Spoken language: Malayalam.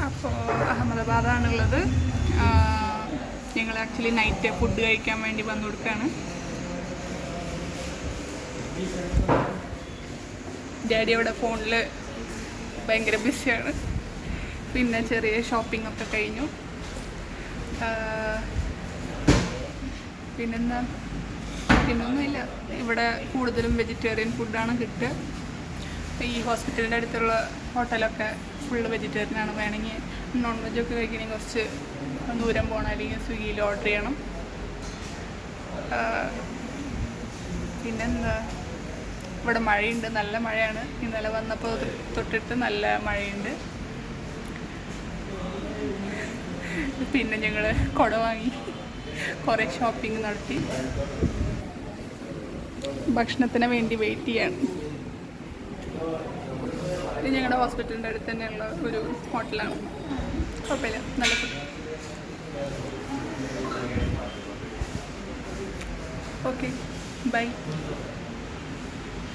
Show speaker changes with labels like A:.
A: അപ്പോൾ അഹമ്മദാബാദാണുള്ളത്. ഞങ്ങൾ ആക്ച്വലി നൈറ്റ് ഫുഡ് കഴിക്കാൻ വേണ്ടി വന്നു കൊടുക്കുകയാണ്. ഡാഡി അവിടെ ഫോണിൽ ഭയങ്കര ബിസിയാണ്. പിന്നെ ചെറിയ ഷോപ്പിംഗ് ഒക്കെ കഴിഞ്ഞു. പിന്നെന്താ, പിന്നൊന്നുമില്ല. ഇവിടെ കൂടുതലും വെജിറ്റേറിയൻ ഫുഡാണ് കിട്ടുക. ഈ ഹോസ്പിറ്റലിൻ്റെ അടുത്തുള്ള ഹോട്ടലൊക്കെ ഫുള്ള് വെജിറ്റേറിയനാണ്. വേണമെങ്കിൽ നോൺ വെജൊക്കെ കഴിക്കണമെങ്കിൽ കുറച്ച് ദൂരം പോകണം, അല്ലെങ്കിൽ സ്വിഗ്ഗിയിൽ ഓർഡർ ചെയ്യണം. പിന്നെന്താ, ഇവിടെ മഴയുണ്ട്, നല്ല മഴയാണ്. ഇന്നലെ വന്നപ്പോൾ തൊട്ടിട്ട് നല്ല മഴയുണ്ട്. പിന്നെ ഞങ്ങൾ കുട വാങ്ങി കുറേ ഷോപ്പിംഗ് നടത്തി. ഭക്ഷണത്തിന് വേണ്ടി വെയിറ്റ് ചെയ്യാണ്. ഇത് ഞങ്ങളുടെ ഹോസ്പിറ്റലിൻ്റെ അടുത്ത് തന്നെയുള്ള ഒരു ഹോട്ടലാണ്. കുഴപ്പമില്ല, നല്ല ഫുഡ്. Okay, by.